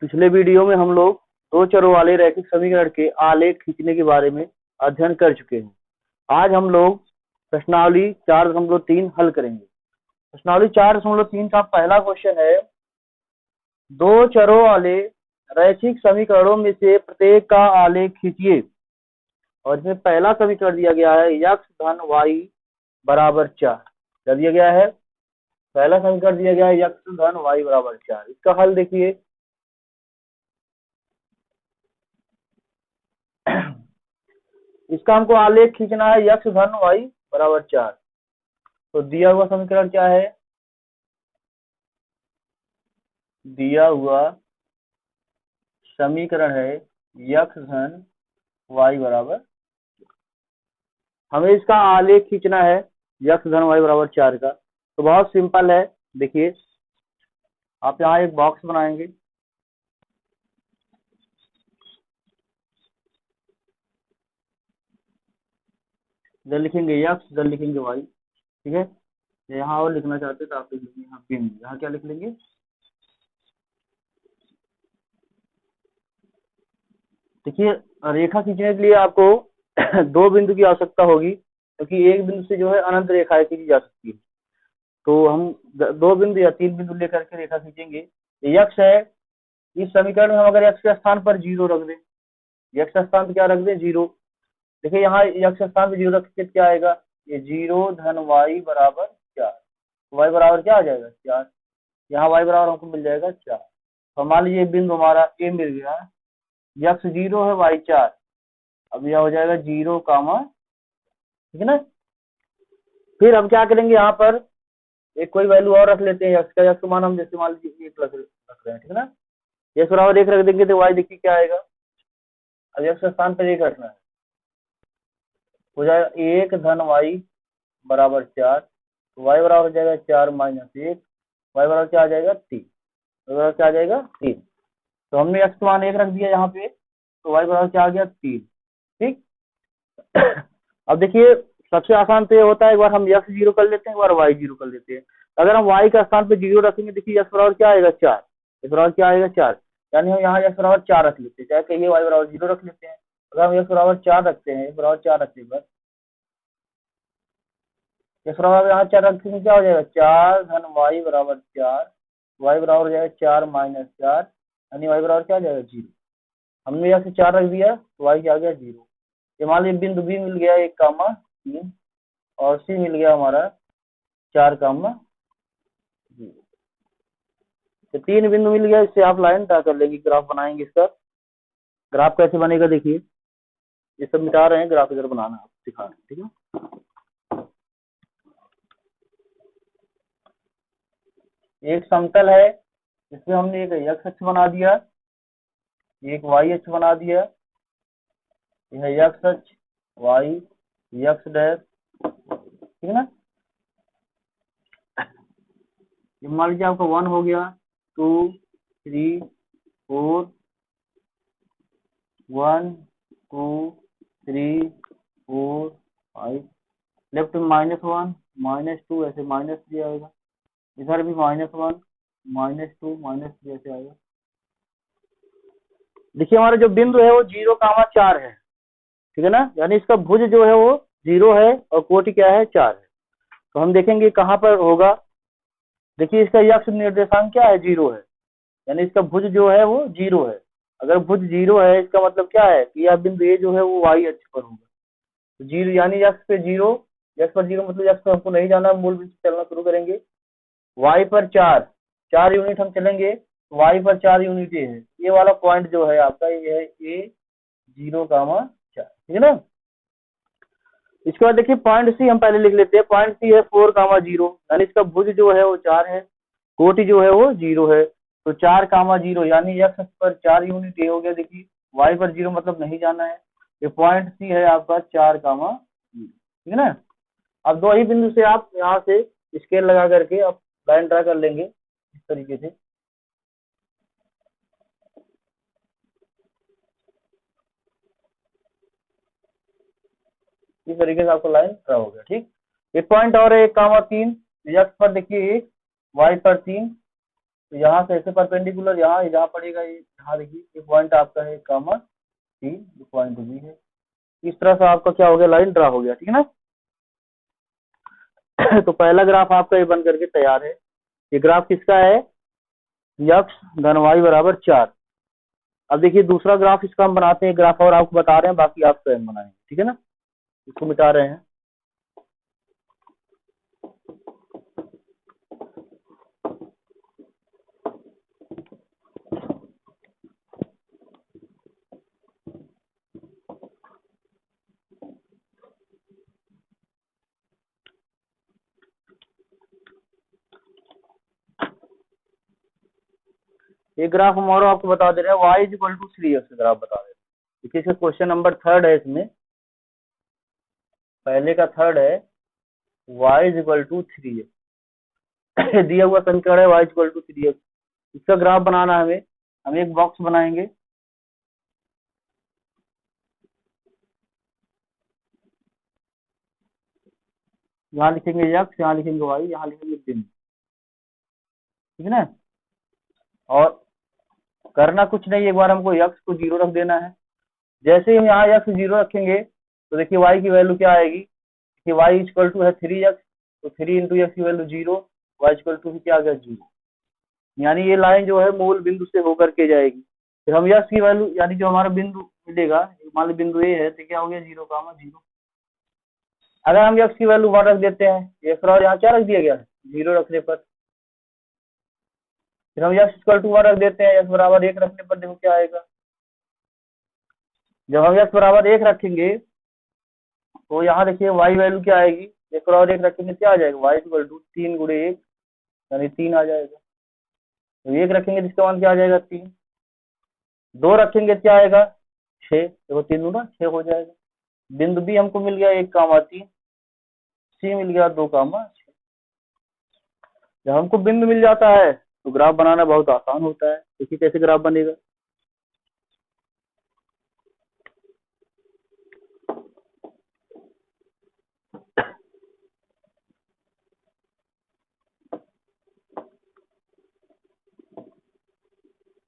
पिछले वीडियो में हम लोग दो चरों वाले रैखिक समीकरण के आलेख खींचने के बारे में अध्ययन कर चुके हैं। आज हम लोग प्रश्नावली 4.3 हल करेंगे। प्रश्नावली 4.3 का पहला क्वेश्चन है, दो चरों वाले रैखिक समीकरणों में से प्रत्येक का आलेख खींचिए। और इसमें पहला समीकरण दिया गया है x धन y बराबर 4। क्या दिया गया है? पहला समीकरण दिया गया है x धन y बराबर 4। इसका हल देखिए, इसका हमको आलेख खींचना है x धन y बराबर 4। तो दिया हुआ समीकरण क्या है? दिया हुआ समीकरण है x धन y बराबर, हमें इसका आलेख खींचना है x धन y बराबर 4 का। तो बहुत सिंपल है, देखिए आप यहाँ एक बॉक्स बनाएंगे, इधर लिखेंगे x, इधर लिखेंगे y, ठीक है। यहाँ और लिखना चाहते तो आप लिख लेंगे यहाँ बिंदु, यहाँ क्या लिख लेंगे? देखिए रेखा खींचने के लिए आपको दो बिंदु की आवश्यकता होगी, क्योंकि एक बिंदु से जो है अनंत रेखाएं खींची जा सकती है। तो हम दो बिंदु या तीन बिंदु लेकर के रेखा खींचेंगे। x है, इस समीकरण में हम अगर x के स्थान पर 0 रख दें, x का स्थान पर क्या रख दें? 0। देखिए यहाँ x के स्थान पर 0 रख के क्या आएगा? ये 0 धन y बराबर 4। y बराबर क्या आ जाएगा? 4। यहाँ y बराबर हमको मिल जाएगा 4। तो मान लीजिए बिंदु हमारा a मिल गया, x 0 है, y 4। अब यह हो जाएगा 0 कामा, ठीक है ना। फिर हम क्या करेंगे, यहाँ पर एक कोई वैल्यू और रख लेते हैं। x का मान हम जैसे मान लीजिए 1 रख रहे हैं, ठीक है ना। x बराबर 1 रख देंगे तो y देखिए क्या आएगा। अब x के स्थान पर 1 रखना है, हो जाएगा 1 धन y बराबर 4। तो y बराबर हो जाएगा 4 माइनस 1, y बराबर क्या आ जाएगा? 3। y बराबर क्या आ जाएगा? 3। तो हमने x का मान 1 रख दिया यहाँ पे, तो y बराबर क्या आ गया? 3। ठीक। अब देखिए सबसे आसान तो ये होता है, एक बार हम x 0 कर लेते हैं, एक बार y 0 कर लेते हैं। अगर हम y का स्थान पे 0 रखेंगे, देखिए x बराबर क्या आएगा? 4। x बराबर क्या आएगा? 4। यानी हम यहाँ x बराबर 4 रख लेते हैं, चाहे कहिए y बराबर 0 रख लेते हैं। अगर हम x बराबर 4 रखते हैं, x बराबर 4 रखते हैं, x बराबर यहाँ 4 रखते हैं, क्या हो जाएगा? 4 धन y बराबर 4, y बराबर हो जाएगा 4 माइनस 4, यानी y बराबर क्या आ जाएगा? 0। हमने यहाँ से 4 रख दिया तो y क्या आ गया? 0। ये मान लीजिए बिंदु B मिल गया 1 कामा 3 और C मिल गया हमारा 4 कामा 0। तो 3 बिंदु मिल गया, इससे आप लाइन ड्रा कर लेंगे, ग्राफ बनाएंगे। इसका ग्राफ कैसे बनेगा देखिए, ये सब मिटा रहे हैं, ग्राफ इधर बनाना आप सिखा रहे हैं, ठीक है। एक समतल है, इसमें हमने एक x अक्ष बना दिया, एक y अक्ष बना दिया, यह x अक्ष, y, x डैश, ठीक है ना। मान लीजिए आपका 1 हो गया, 2, 3, 4, 1, 2, 3, 4, 5, लेफ्ट में -1, -2, ऐसे -3 आएगा, इधर भी -1, -2, -3 ऐसे आएगा। देखिए हमारा जो बिंदु है वो 0 कामा 4 है, ठीक है ना। यानी इसका भुज जो है वो 0 है और कोटि क्या है? 4 है। तो हम देखेंगे कहाँ पर होगा। देखिए इसका x निर्देशांक क्या है? 0 है, यानी इसका भुज जो है वो 0 है। अगर भुज 0 है, इसका मतलब क्या है कि यह बिंदु A जो है वो y अक्ष पर होगा। तो 0 यानी x पे 0, x पर 0 मतलब x पर हमको नहीं जाना, मूल बिंदु से चलना शुरू करेंगे। y पर 4 यूनिट हम चलेंगे, y पर 4 यूनिट है, ये वाला पॉइंट जो है आपका ये है A 0 कामा 4, ठीक है ना। इसके बाद देखिए पॉइंट सी हम पहले लिख लेते हैं। पॉइंट सी है 4 कामा 0, यानी इसका भुज जो है वो 4 है, कोटि जो है वो 0 है। तो 4 कामा 0 यानी x अक्ष पर 4 यूनिट ये हो गया। देखिए y पर 0 मतलब नहीं जाना है, ये पॉइंट सी है आपका 4 कामा 0, ठीक है ना। अब दो ही बिंदु से आप यहाँ से स्केल लगा करके आप लाइन ड्रा कर लेंगे इस तरीके से। इस तरीके से आपको लाइन ड्रा हो गया, ठीक। एक पॉइंट और है 1 कामा 3, x पर देखिए 1, y पर 3, तो यहाँ से ऐसे परपेंडिकुलर यहाँ जहाँ पड़ेगा, ये यहाँ देखिए ये पॉइंट आपका है कामा सी, ये पॉइंट बी है। इस तरह से आपका क्या हो गया, लाइन ड्रा हो गया, ठीक है ना। तो पहला ग्राफ आपका ये बन करके तैयार है। ये ग्राफ किसका है, यक्स धन वाई बराबर 4। अब देखिए दूसरा ग्राफ इसका हम बनाते हैं, ग्राफ और आपको बता रहे हैं, बाकी आप स्वयं बनाएंगे, ठीक है ना। इसको मिटा रहे हैं। ये ग्राफ हम और आपको बता दे रहे हैं, y is equal to 3x graph बता दे रहे हैं। देखिए इसका क्वेश्चन नंबर 3 है, इसमें पहले का 3 है, y is equal to 3x दिया हुआ समीकरण है, y is equal to 3x। इसका ग्राफ बनाना है हमें, हम एक बॉक्स बनाएंगे। यहाँ लिखेंगे x, यहाँ लिखेंगे y, यहाँ लिखेंगे बिंदु, ठीक है ना। और करना कुछ नहीं, एक बार हमको x को 0 रख देना है। जैसे ही हम यहाँ x 0 रखेंगे तो देखिए y की वैल्यू क्या आएगी कि y इक्वल टू है 3x, तो 3 इंटू एक्स की वैल्यू 0, y इक्वल टू क्या आ गया 0। यानी ये लाइन जो है मूल बिंदु से होकर के जाएगी। फिर हम x की वैल्यू यानी जो हमारा बिंदु मिलेगा, मान लो बिंदु ए है, तो क्या हो गया 0,0। अगर हम x की वैल्यू 1 रख देते हैं, x और यहाँ क्या रख दिया गया है 0 रखने पर। फिर हम x इक्वल टू 1 रख देते हैं, x बराबर 1 रखने पर देखो क्या आएगा। जब हम x बराबर 1 रखेंगे तो यहाँ देखिए y वैल्यू क्या आएगी, 1 और 1 रखेंगे क्या आ जाएगा, y इक्वल टू 3 गुणे 1 यानी 3 आ जाएगा। तो 1 रखेंगे जिसका मान क्या आ जाएगा 3, 2 रखेंगे क्या आएगा 6, देखो 3 दूना 6 हो जाएगा। बिंदु बी हमको मिल गया 1,3, सी मिल गया 2,6। जब हमको बिंदु मिल जाता है तो ग्राफ बनाना बहुत आसान होता है। देखिए कैसे ग्राफ बनेगा।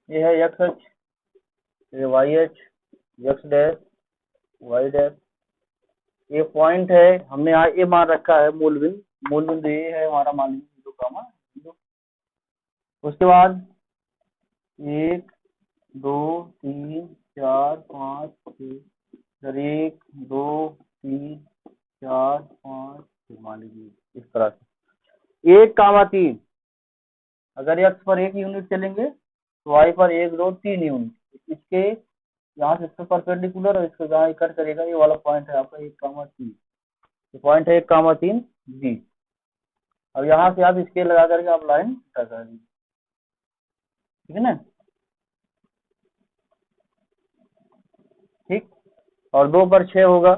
ये है एक्स अक्ष, ये वाई अक्ष, एक्स डैश वाई डैश, ये पॉइंट है, हमने यहाँ ए मान रखा है मूल बिंदु ये है हमारा, मान लीजिए 0,0। उसके बाद 1 2 3 4 5 6, 1 2 3 4 5 6 मान लीजिए इस तरह से 1,3। अगर एक्स पर 1 यूनिट चलेंगे तो वाई पर 1 2 3 यूनिट। इसके यहाँ से इसका परपेंडिकुलर और इसको जहाँ कट करेगा ये वाला पॉइंट है आपका 1,3, पॉइंट है 1,3 बी। अब यहाँ से आप स्केल लगा करके आप लाइन कर दीजिए, ठीक है ना। ठीक, और 2 पर 6 होगा,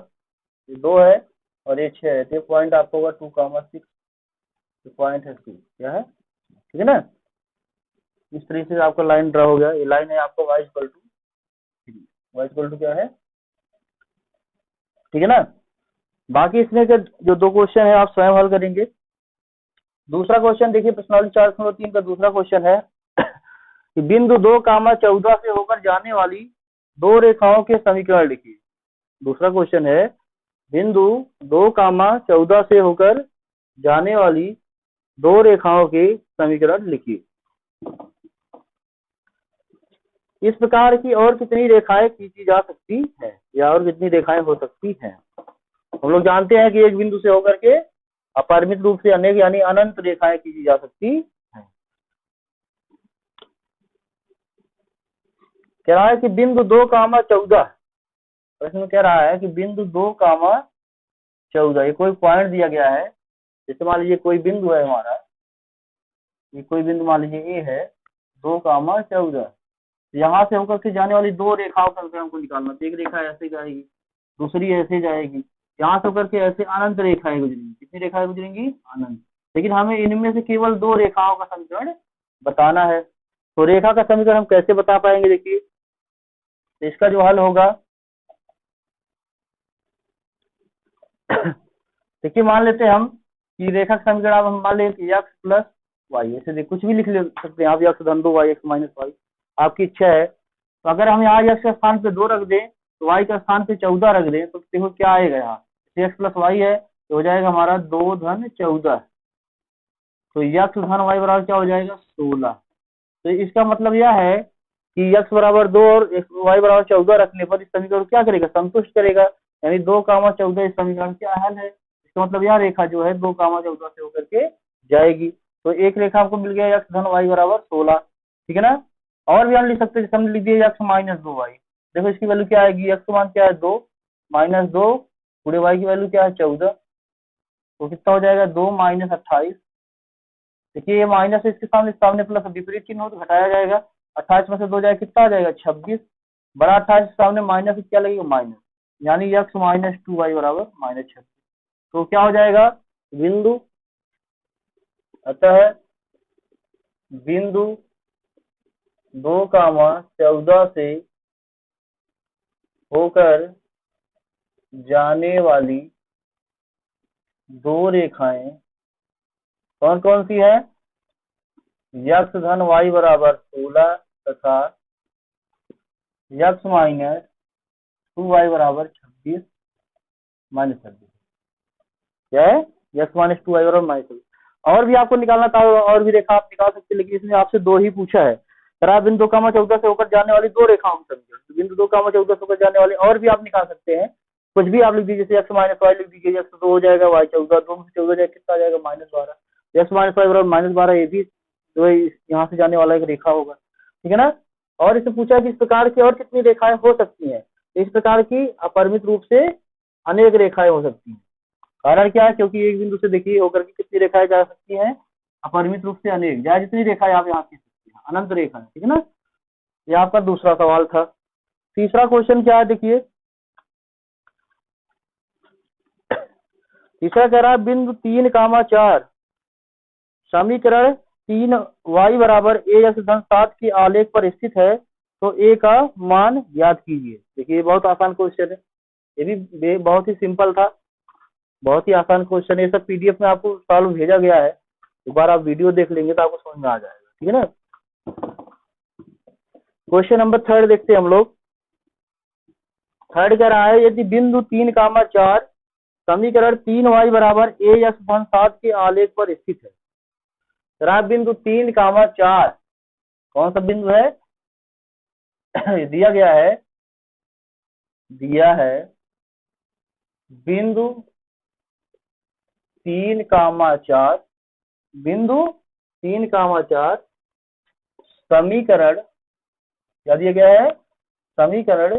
ये 2 है और ये 6 है, तो पॉइंट आपको होगा 2,6, पॉइंट है 2, क्या है, ठीक है ना। इस तरीके से आपका लाइन ड्रा हो गया। ये लाइन है आपको y equal to 3, y equal to क्या है, ठीक है ना। बाकी इसमें के जो 2 क्वेश्चन है आप स्वयं हल करेंगे। दूसरा क्वेश्चन देखिए प्रश्नावली 4.3 का दूसरा क्वेश्चन है कि बिंदु 2,14 से होकर जाने वाली 2 रेखाओं के समीकरण लिखिए। दूसरा क्वेश्चन है बिंदु 2,14 से होकर जाने वाली 2 रेखाओं के समीकरण लिखिए। इस प्रकार की और कितनी रेखाएं खींची जा सकती है, या और कितनी रेखाएं हो सकती हैं। हम लोग जानते हैं कि एक बिंदु से होकर के अपरिमित रूप से अनेक यानी अनंत रेखाएं खींची जा सकती हैं। कह रहा है कि बिंदु 2,14, प्रश्न कह रहा है कि बिंदु 2,14 ये कोई पॉइंट दिया गया है। जैसे मान लीजिए कोई बिंदु है हमारा, ये कोई बिंदु मान लीजिए ए है 2,14, यहाँ से होकर के जाने वाली 2 रेखाओं का हमको निकालना। तो एक रेखा ऐसे जाएगी, दूसरी ऐसे जाएगी, यहाँ से होकर के ऐसे अनंत रेखाएं गुजरेंगी। कितनी रेखाएं गुजरेंगी, अनंत। लेकिन हमें इनमें से केवल 2 रेखाओं का समीकरण बताना है। तो रेखा का समीकरण हम कैसे बता पाएंगे, देखिए तो इसका जो हल होगा देखिए मान लेते हैं हम कि रेखा का समीकरण अब हम मान लें कि x प्लस वाई, ऐसे देख कुछ भी लिख ले सकते हैं आप, एक्स धन 2 वाई एक्स माइनस वाई, आपकी इच्छा है। तो अगर हम यहाँ एक्स के स्थान पे 2 रख दें तो वाई के स्थान पे 14 रख दें तो देखो क्या आएगा, यहाँ एक्स प्लस वाई है तो हो जाएगा हमारा 2 धन 14, तो एक्स धन वाई बराबर क्या हो जाएगा 16। तो इसका मतलब यह है कि x बराबर 2 और y बराबर 14 रखने पर इस समीकरण क्या करेगा, संतुष्ट करेगा, यानी 2, 14 इस समीकरण क्या हल है। इसका मतलब यह रेखा जो है 2, 14 से होकर के जाएगी। तो एक रेखा आपको मिल गया x धन y बराबर 16, ठीक है ना। और भी हम लिख सकते हैं, हमने लिख दिया x माइनस 2y, देखो इसकी वैल्यू क्या आएगी, x का मान क्या है 2 माइनस 2 पूरे y की वैल्यू क्या है 14, तो कितना हो जाएगा 2 माइनस 28। देखिए ये माइनस इसके सामने सामने प्लस विपरीत चिन्ह हो तो घटाया जाएगा, 28 में से 2 जाए कितना आ जाएगा 26, बड़ा 28 सामने माइनस क्या लगेगा माइनस, यानी x माइनस 2y बराबर माइनस 26। तो क्या हो जाएगा बिंदु, अतः बिंदु 2, 14 से होकर जाने वाली दो रेखाएं कौन कौन सी है, x धन y बराबर 16 तथा x माइनस 2y बराबर 26 माइनस 26, क्या है x माइनस 2y बराबर माइनस 26। और भी आपको निकालना था, और भी रेखा आप निकाल सकते हैं, लेकिन इसमें आपसे 2 ही पूछा है। तरा बिंदु 2, 14 से होकर जाने वाली 2 रेखाओं की संख्या, बिंदु 2, 14 से होकर जाने वाली और भी आप निकाल सकते हैं, कुछ भी आप लिख दीजिए, जैसे x माइनस वाई लिख दीजिए, x 2 हो जाएगा y 14, 2 में से 14 जाएगा कितना आ जाएगा माइनस 12, x माइनस वाई बराबर माइनस 12, ये भी जो है यहाँ से जाने वाला एक रेखा होगा, ठीक है ना। और इससे पूछा कि इस प्रकार की और कितनी रेखाएं हो सकती हैं, इस प्रकार की अपरिमित रूप से अनेक रेखाएं हो सकती हैं। कारण क्या है, क्योंकि एक बिंदु से देखिए होकर के कितनी रेखाएं जा सकती हैं, अपरिमित रूप से अनेक, चाहे जितनी रेखाएं आप यहाँ खींच सकते हैं, अनंत रेखा है, ठीक है ना। ये आपका दूसरा सवाल था। तीसरा क्वेश्चन क्या है देखिए, तीसरा कह रहा है बिंदु 3, 4 समीकरण 3y बराबर a x धन 7 के आलेख पर स्थित है, तो a का मान ज्ञात कीजिए। देखिए बहुत आसान क्वेश्चन है, ये भी बहुत ही सिंपल था, बहुत ही आसान क्वेश्चन है। ये सब पीडीएफ में आपको सॉल्व भेजा गया है, एक बार आप वीडियो देख लेंगे तो आपको समझ में आ जाएगा, ठीक है ना। क्वेश्चन नंबर 3 देखते हैं हम लोग। 3 कह रहा है यदि बिंदु 3, 4 समीकरण 3y बराबर a x धन 7 के आलेख पर स्थित है, जरा बिंदु 3, 4 कौन सा बिंदु है दिया गया है, दिया है बिंदु 3, 4, बिंदु 3, 4 समीकरण क्या दिया गया है, समीकरण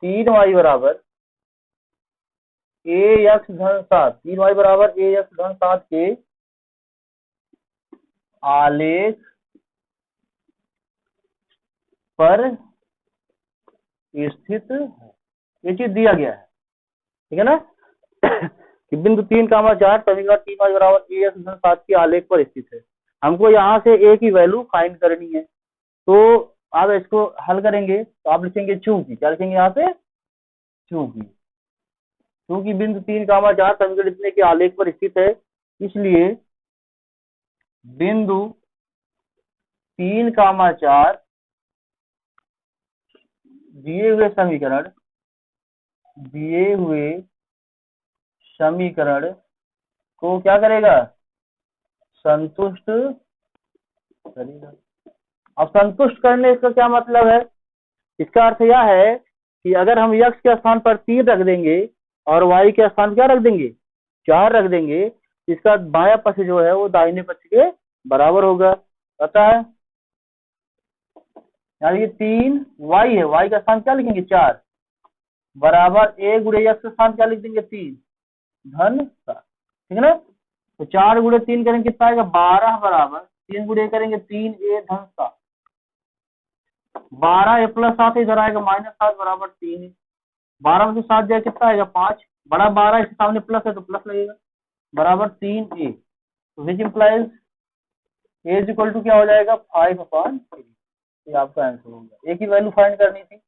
3y बराबर a x धन 7, 3y बराबर a x धन 7 के आलेख पर स्थित है, ये चीज दिया गया है, ठीक है ना कि बिंदु 3, 4 समीकरण 3y बराबर a x धन 7 के आलेख पर स्थित है। हमको यहाँ से a की वैल्यू फाइंड करनी है, तो आप इसको हल करेंगे तो आप लिखेंगे चूंकि, क्या लिखेंगे यहाँ पे, चूंकि बिंदु 3, 4 समीकरण इतने के आलेख पर स्थित है, इसलिए बिंदु 3, 4 दिए हुए समीकरण को क्या करेगा, संतुष्ट करेगा। अब संतुष्ट करने का क्या मतलब है, इसका अर्थ यह है कि अगर हम x के स्थान पर 3 रख देंगे और y के स्थान क्या रख देंगे 4 रख देंगे, इसका बायां पक्ष जो है वो दाहिने पक्ष के बराबर होगा, पता है, यानी 3 y है, y का स्थान क्या लिखेंगे 4 बराबर a गुणे x का स्थान क्या लिख देंगे 3 धन 7, ठीक है ना। तो 4 गुणे 3 करेंगे कितना आएगा 12 बराबर 3 गुणे करेंगे 3 a धन 7, 12 a प्लस 7 इधर आएगा माइनस 7 बराबर 3, 12 में से 7 जाए कितना आएगा 5, बड़ा 12 इसके सामने प्लस है तो प्लस लगेगा बराबर 3a, which implies a is equal to क्या हो जाएगा 5/3। ये आपका आंसर होगा। a की वैल्यू फाइंड करनी थी,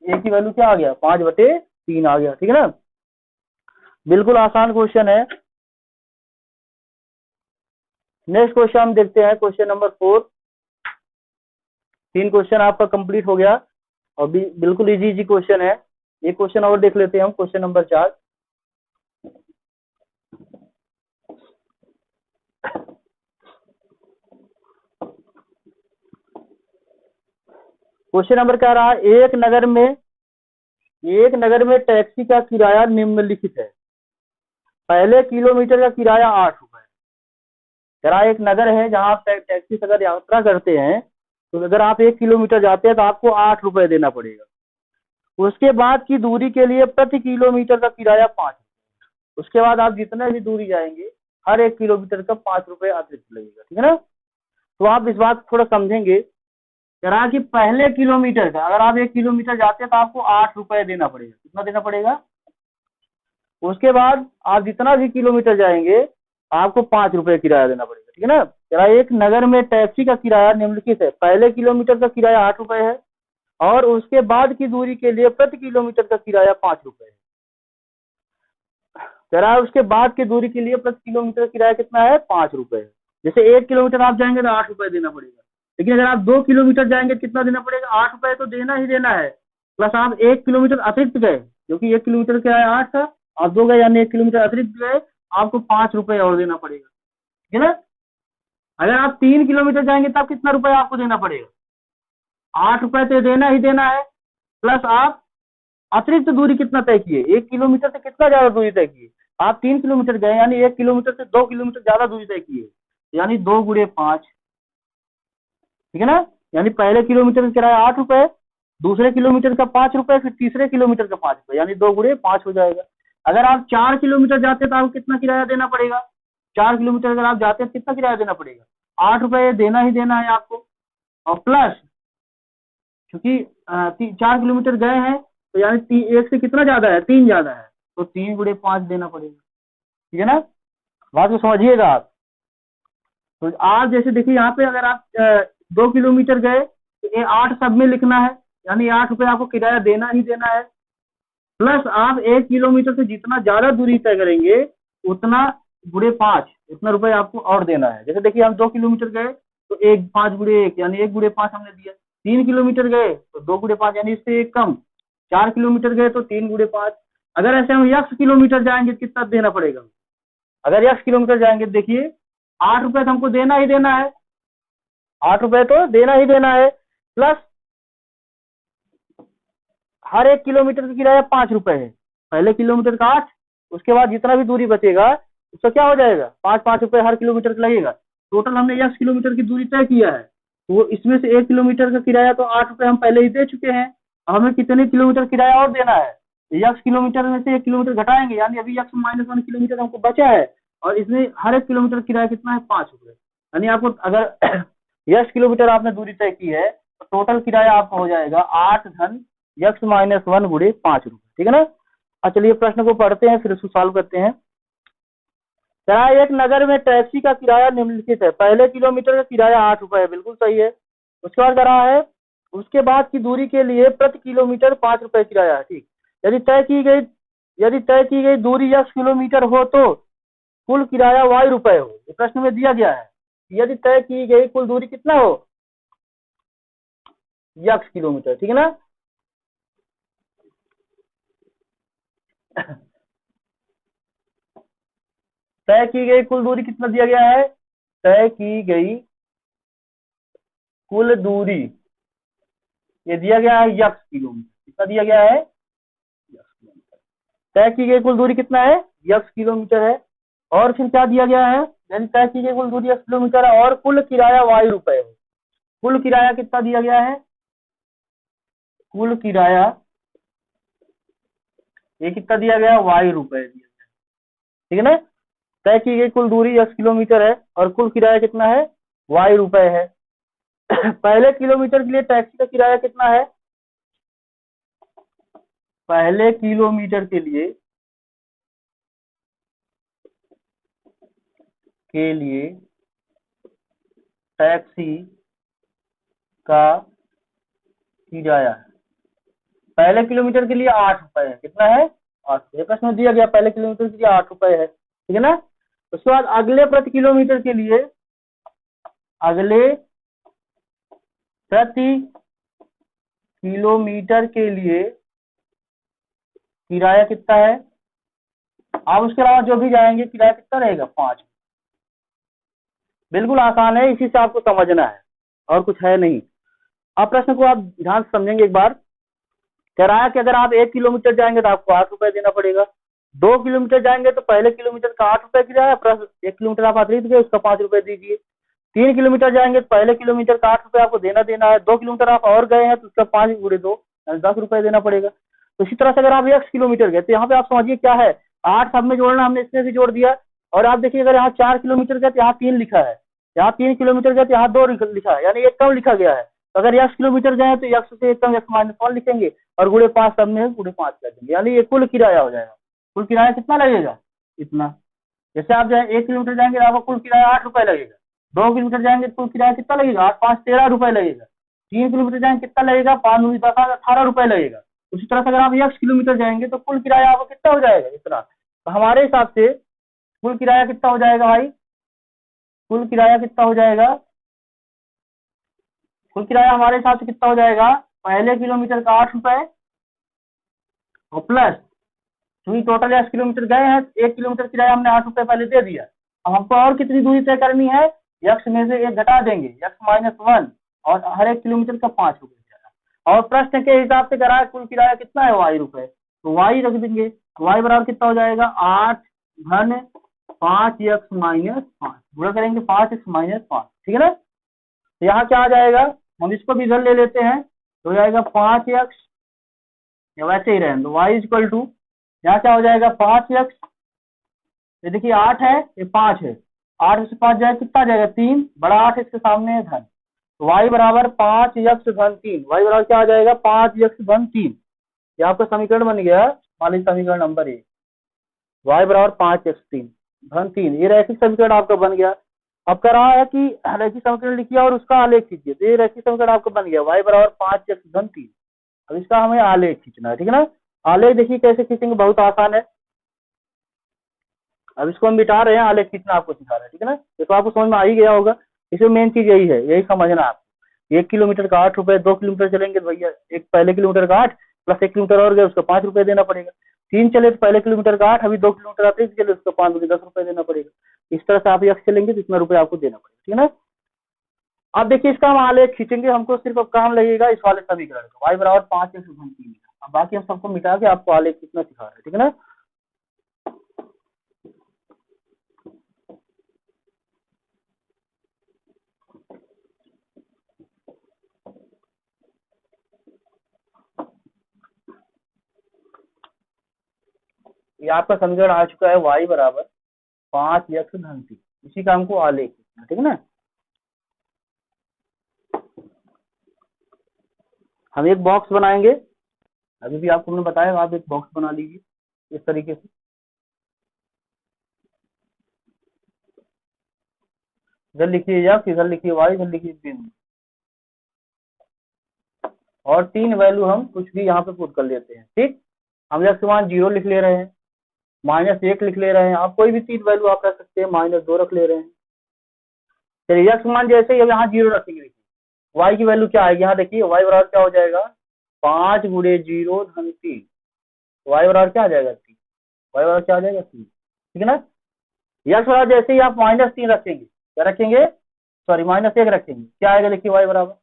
a की वैल्यू क्या आ गया 5/3 आ गया, ठीक है ना। बिल्कुल आसान क्वेश्चन है। नेक्स्ट क्वेश्चन हम देखते हैं, क्वेश्चन नंबर 4। 3 क्वेश्चन आपका कंप्लीट हो गया और बिल्कुल इजी इजी क्वेश्चन है। एक क्वेश्चन और देख लेते हैं हम, क्वेश्चन नंबर 4। क्वेश्चन नंबर क्या रहा, एक नगर में टैक्सी का किराया निम्नलिखित है। पहले किलोमीटर का किराया 8 रुपए। जरा एक नगर है जहां आप टैक्सी से अगर यात्रा करते हैं तो अगर आप 1 किलोमीटर जाते हैं तो आपको 8 रुपए देना पड़ेगा। उसके बाद की दूरी के लिए प्रति किलोमीटर का किराया 5। उसके बाद आप जितना भी दूरी जाएंगे हर 1 किलोमीटर का 5 रुपए अतिरिक्त लगेगा, ठीक है ना। तो आप इस बात को थोड़ा समझेंगे जरा कि पहले किलोमीटर का अगर आप 1 किलोमीटर जाते हैं तो आपको 8 रुपए देना पड़ेगा। कितना देना पड़ेगा? उसके बाद आप जितना भी किलोमीटर जाएंगे आपको 5 रुपए किराया देना पड़ेगा, ठीक है ना। जरा एक नगर में टैक्सी का किराया निम्नलिखित है। पहले किलोमीटर का किराया 8 रुपए है और उसके बाद की दूरी के लिए प्रति किलोमीटर का किराया 5 रुपए है। जरा उसके बाद की दूरी के लिए प्रति किलोमीटर किराया कितना है? 5 रुपए है। जैसे 1 किलोमीटर आप जाएंगे तो 8 रुपए देना पड़ेगा, लेकिन अगर आप 2 किलोमीटर जाएंगे तो कितना देना पड़ेगा? 8 रुपए तो देना ही देना है, प्लस आप 1 किलोमीटर अतिरिक्त गए, क्योंकि 1 किलोमीटर किराया 8 था, आप 2 गए यानी 1 किलोमीटर अतिरिक्त गए, आपको 5 रुपए और देना पड़ेगा, ठीक है ना। अगर आप 3 किलोमीटर जाएंगे तब कितना रुपए आपको देना पड़ेगा? 8 रुपए तो देना ही देना है, प्लस आप अतिरिक्त दूरी कितना तय किए? 1 किलोमीटर से कितना ज्यादा दूरी तय किए? आप 3 किलोमीटर गए यानी 1 किलोमीटर से 2 किलोमीटर ज्यादा दूरी तय किए, यानी 2 गुणे 5, ठीक है ना। यानी पहले किलोमीटर का किराया 8 रुपए, दूसरे किलोमीटर का 5 रुपए, फिर तीसरे किलोमीटर का 5 रुपए, यानी 2 गुणे 5 हो जाएगा। अगर आप 4 किलोमीटर जाते तो आपको कितना किराया देना पड़ेगा? 4 किलोमीटर अगर आप जाते हैं कितना किराया देना पड़ेगा? 8 रुपए देना ही देना है आपको, और प्लस क्योंकि 4 किलोमीटर गए हैं तो यानी 1 से कितना ज्यादा है? 3 ज्यादा है, तो 3 गुणे 5 देना पड़ेगा, ठीक है ना। बात को समझिएगा आप। तो आप जैसे देखिए यहाँ पे अगर आप 2 किलोमीटर गए तो ये 8 सब में लिखना है, यानी 8 रुपए आपको किराया देना ही देना है, प्लस आप 1 किलोमीटर से जितना ज्यादा दूरी तय करेंगे उतना गुणे 5 इतना रुपए आपको और देना है। जैसे देखिए हम 2 किलोमीटर गए तो 1 5 गुणे 1 यानी 1 गुणे 5 हमने दिया। 3 किलोमीटर गए तो 2 गुणे 5 यानी इससे 1 कम। 4 किलोमीटर गए तो 3 गुणे 5। अगर ऐसे हम 1 किलोमीटर जाएंगे कितना देना पड़ेगा? अगर 1 किलोमीटर जाएंगे देखिए 8 रुपए तो हमको देना ही देना है, 8 रुपए तो देना ही देना है, प्लस हर 1 किलोमीटर का किराया 5 रुपए है। पहले किलोमीटर का 8, उसके बाद जितना भी दूरी बचेगा उसका क्या हो जाएगा? 5 रुपए हर किलोमीटर का लगेगा। टोटल हमने 1 किलोमीटर की दूरी तय किया है, तो इसमें से 1 किलोमीटर का किराया तो 8 रुपए हम पहले ही दे चुके हैं। हमें कितने किलोमीटर किराया और देना है? 1 किलोमीटर में से 1 किलोमीटर घटाएंगे, यानी अभी 1 - 1 किलोमीटर हमको बचा है, और इसमें हर 1 किलोमीटर किराया कितना है? 5 रुपए। यानी आपको अगर 10 किलोमीटर आपने दूरी तय की है तो टोटल किराया आपका हो जाएगा 8 धन x - 1 गुणे 5 रुपए, ठीक है ना। चलिए प्रश्न को पढ़ते हैं फिर उसको सॉल्व करते हैं। क्या एक नगर में टैक्सी का किराया निम्नलिखित है। पहले किलोमीटर का किराया 8 रुपए है, बिल्कुल सही है। उसके बाद करा है उसके बाद की दूरी के लिए प्रति किलोमीटर 5 रुपए किराया है, ठीक। यदि तय की गई दूरी 10 किलोमीटर हो तो कुल किराया y रुपए हो। ये प्रश्न में दिया गया है, यदि तय की गई कुल दूरी कितना हो? x किलोमीटर, ठीक है ना। तय की गई कुल दूरी कितना दिया गया है? तय की गई कुल दूरी ये दिया गया है x किलोमीटर। कितना दिया गया है? x kilometre. तय की गई कुल दूरी कितना है? x किलोमीटर है। और फिर क्या दिया गया है? यानी तय की गई कुल दूरी x किलोमीटर है और कुल किराया y रुपए है। कुल किराया कितना दिया गया है? कुल किराया ये कितना दिया गया? y रुपए दिया गया, ठीक है ना। तय की गई कुल दूरी x किलोमीटर है और कुल किराया कितना है? y रुपए है। पहले किलोमीटर के लिए टैक्सी का किराया कितना है? पहले किलोमीटर के लिए टैक्सी का किराया पहले किलोमीटर के लिए 8 रुपए है। कितना है? 8 रुपए। प्रश्न में दिया गया पहले किलोमीटर के लिए 8 रुपए है, ठीक है ना। उसके बाद अगले प्रति किलोमीटर के लिए अगले प्रति किलोमीटर के लिए किराया कितना है। आप उसके अलावा जो भी जाएंगे किराया कितना रहेगा 5। बिल्कुल आसान है, इसी से आपको समझना है और कुछ है नहीं। अब प्रश्न को आप ध्यान से समझेंगे एक बार। कह रहा है कि अगर आप 1 किलोमीटर जाएंगे तो आपको 8 रुपए देना पड़ेगा। 2 किलोमीटर जाएंगे तो पहले किलोमीटर का 8 रुपए किराया प्लस 1 किलोमीटर आप अतिरिक्त गए उसका 5 रुपए दीजिए। 3 किलोमीटर जाएंगे तो पहले किलोमीटर का 8 रुपए आपको देना है। 2 किलोमीटर आप और गए हैं तो उसका 5 गुणे 2 10 रुपए देना पड़ेगा। तो इसी तरह से अगर आप 1 किलोमीटर गए तो यहाँ पे आप समझिए क्या है, 8 सब में जोड़ना, हमने इसमें भी जोड़ दिया। और आप देखिए अगर यहाँ 4 किलोमीटर गए तो यहाँ 3 लिखा है, यहाँ 3 किलोमीटर गए तो यहाँ 2 लिखा है, यानी एक कम लिखा गया है। तो अगर 1 किलोमीटर गए तो 1 से एक कम -1 लिखेंगे और गुणे 5 सब में गुणे 5 कर देंगे, यानी ये कुल किराया हो जाएगा। कुल किराया कितना लगेगा इतना। जैसे आप जाए 1 किलोमीटर जाएंगे तो आपको कुल किराया 8 रुपए लगेगा। 2 किलोमीटर जाएंगे तो कुल किराया कितना लगेगा 8 5 13 रुपए लगेगा। 3 किलोमीटर जाएंगे कितना लगेगा 5 9 10 18 रुपए लगेगा। उसी तरह से अगर आप 1 किलोमीटर जाएंगे तो कुल किराया आपको कितना हो जाएगा इतना। तो हमारे हिसाब से कुल किराया कितना हो जाएगा भाई, कुल किराया कितना हो जाएगा, कुल किराया हमारे हिसाब से कितना हो जाएगा, पहले किलोमीटर का 8 रुपए और प्लस, क्योंकि टोटल 10 किलोमीटर गए हैं 1 किलोमीटर किराया हमने 8 रुपए पहले दे दिया। अब हमको और कितनी दूरी तय करनी है, यक्स में से 1 घटा देंगे, यक्स -1 और हर 1 किलोमीटर का 5 रुपए जाएगा। और प्रश्न के हिसाब से करा कुल किराया कितना है y रुपए, तो y रख देंगे। y बराबर कितना हो जाएगा 8 घन 5 यक्स -5, गुणा करेंगे 5x -5, ठीक है ना। तो यहाँ क्या आ जाएगा, हम इसको भी इधर ले लेते हैं तो हो जाएगा 5x, या वैसे ही रहें तो y इक्वल टू, यहाँ क्या हो जाएगा 5x, ये देखिए 8 है ये 5 है, 8 से 5 जाए कितना जाएगा 3, बड़ा 8 इसके सामने है धन, तो y बराबर 5x धन 3, y बराबर क्या आ जाएगा 5x धन 3। ये आपका समीकरण बन गया, मान लीजिए समीकरण नंबर 1, y बराबर 5x धन 3, ये रैखिक समीकरण आपका बन गया। अब कह रहा है कि रैखिक समीकरण लिखिए और उसका आलेख खींचिए, तो ये रैखिक समीकरण आपका बन गया y बराबर 5x धन 3। अब इसका हमें आलेख खींचना है, ठीक है ना। आलेख देखिए कैसे खींचेंगे, बहुत आसान है। अब इसको हम मिटा रहे हैं, आलेख खींचना आपको सिखा रहे हैं, ठीक है ना। ये तो आपको समझ में आ ही गया होगा। इसमें मेन चीज यही है, यही समझना है आपको। 1 किलोमीटर का 8 रुपए, 2 किलोमीटर चलेंगे तो भैया एक पहले किलोमीटर का 8 प्लस 1 किलोमीटर और गए उसका 5 रुपए देना पड़ेगा। 3 चले तो पहले किलोमीटर का 8, अभी 2 किलोमीटर अतिरिक्त चले उसका 5 10 रुपए देना पड़ेगा। इस तरह से आप यक्स चलेंगे तो इतना रुपए आपको देना पड़ेगा, ठीक है ना। अब देखिए इसका हम आलेख खींचेंगे, हमको सिर्फ अब काम लगेगा इस वाले समीकरण का, y बराबर 5x धन 3। अब बाकी हम सबको मिटा के आपको आलेख खींचना सिखा रहे हैं, ठीक है ना। ये आपका समीकरण आ चुका है, y बराबर 5x धन 3, इसी का हमको आलेख खींचना, ठीक है ना। हम एक बॉक्स बनाएंगे, अभी भी आपको मैंने बताया, आप एक बॉक्स बना लीजिए इस तरीके से। इधर लिखिए यक्स, इधर लिखिए वाई, इधर लिखिए बिंदु, और 3 वैल्यू हम कुछ भी यहाँ पे पुट कर लेते हैं, ठीक। हम यक्स मान 0 लिख ले रहे हैं, -1 लिख ले रहे हैं, आप कोई भी 3 वैल्यू आप रख सकते हैं, -2 रख ले रहे हैं। चलिए यक्स मान जैसे ही यहाँ 0 रखेंगे, वाई की वैल्यू क्या आएगी, यहाँ देखिए वाई बराबर क्या हो जाएगा 5 गुणे 0 धन 3, वाई बराबर क्या आ जाएगा 3, वाई बराबर क्या आ जाएगा 3, ठीक है ना। यक्स बराबर जैसे ही आप -3 रखेंगे, क्या रखेंगे, सॉरी -1 रखेंगे, क्या आएगा देखिए वाई बराबर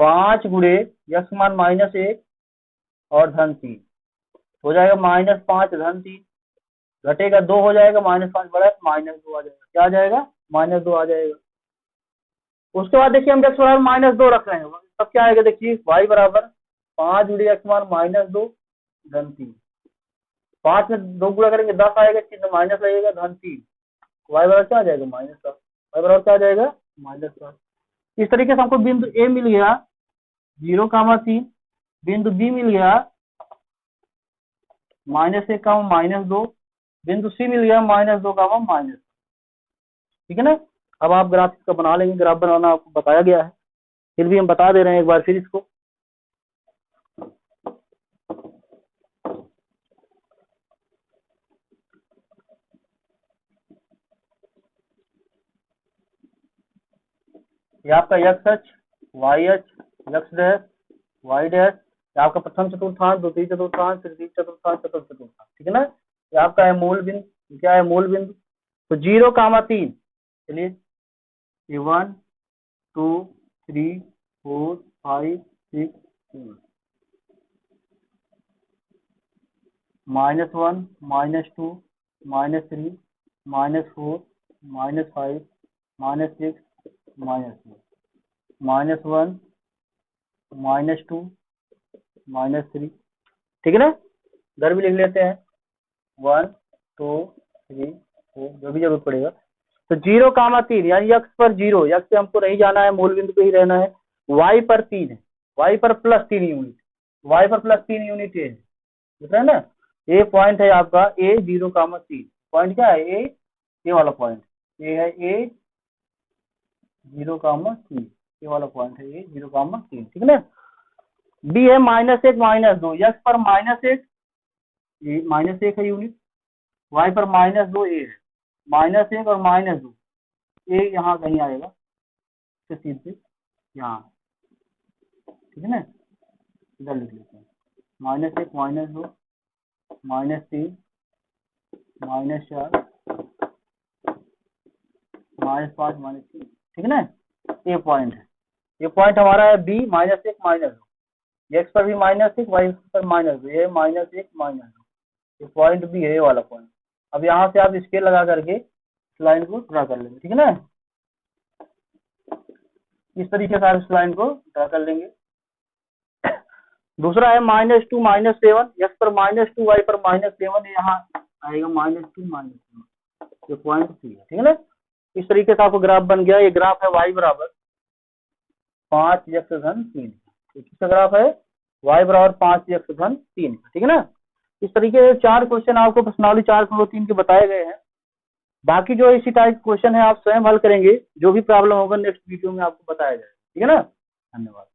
5 गुणे यक्स मान -1 और धन 3, हो जाएगा -5 धन 3, घटेगा 2 हो जाएगा, -5 बड़ा है -2 आ जाएगा, क्या आ जाएगा -2 आ जाएगा। उसके बाद देखिए हम यक्स बराबर -2 रख रहे हैं, तब क्या आएगा देखिए वाई बराबर 5 गुणे यक्स मान -2 धन 3, 5 में 2 गुणा करेंगे 10 आएगा, चिन्ह माइनस लगेगा, धन 3, वाई बराबर क्या आ जाएगा -7, वाई बराबर क्या आ जाएगा -7। इस तरीके से हमको बिंदु ए मिल गया 0,3, बिंदु बी मिल गया -1,-2, बिंदु सी मिल गया -2, ठीक है ना। अब आप ग्राफ इसका बना लेंगे, ग्राफ बनाना आपको बताया गया है, फिर भी हम बता दे रहे हैं एक बार फिर इसको। ये आपका एक्स अक्ष, वाई अक्ष, एक्स डैश, वाई डैश, ये आपका प्रथम चतुर्थांश, द्वितीय चतुर्थांश, तृतीय चतुर्थांश, चतुर्थ चतुर्थांश, ठीक है ना। ये आपका है मूल बिंदु, क्या है मूल बिंदु। तो 0,3, चलिए ये 1 2 3 4 5 6 7 -1 -2 -3 -4 -5 -6 -4 -1 -2 -3, ठीक है ना। इधर भी लिख लेते हैं 1 2 3 4, जो भी जरूरत पड़ेगा। तो 0,3 यानी x पर 0, x पे हमको नहीं जाना है, मूल बिंदु पे ही रहना है। y पर 3 है, y पर +3 यूनिट, y पर +3 यूनिट है, दिख रहा है ना। ये पॉइंट है आपका a 0,3, पॉइंट क्या है a, ये वाला पॉइंट ये है a 0,3, ये वाला पॉइंट है a 0,3, ठीक है ना। b है -1 -2, x पर -1, ये -1 है यूनिट, y पर -2 a है, -1 और -2, a यहाँ कहीं आएगा सीधे यहाँ, ठीक है ना। इधर लिख लेते हैं -1 -2 -3 -4 -5 -3, ठीक है ना। ये पॉइंट है, ये पॉइंट हमारा है b -1 -2, x पर भी -1, y पर -2, ये -1 -2, ये पॉइंट भी है, ये वाला पॉइंट। अब यहाँ से आप स्केल लगा करके इस लाइन को ड्रा कर लेंगे, ठीक है ना। इस तरीके से आप इस लाइन को ड्रा कर लेंगे। दूसरा है -2 -7, x पर -2, y पर -7, यहाँ आएगा -2 -7, ये पॉइंट C है, ठीक है ना। इस तरीके से आपको ग्राफ बन गया। ये ग्राफ है y बराबर 5x3, किसका ग्राफ है y बराबर 5x3, ठीक है ना। इस तरीके से 4 क्वेश्चन आपको प्रश्नावली 4/3 के बताए गए हैं। बाकी जो इसी टाइप क्वेश्चन है आप स्वयं हल करेंगे, जो भी प्रॉब्लम होगा नेक्स्ट वीडियो में आपको बताया जाएगा, ठीक है ना। धन्यवाद।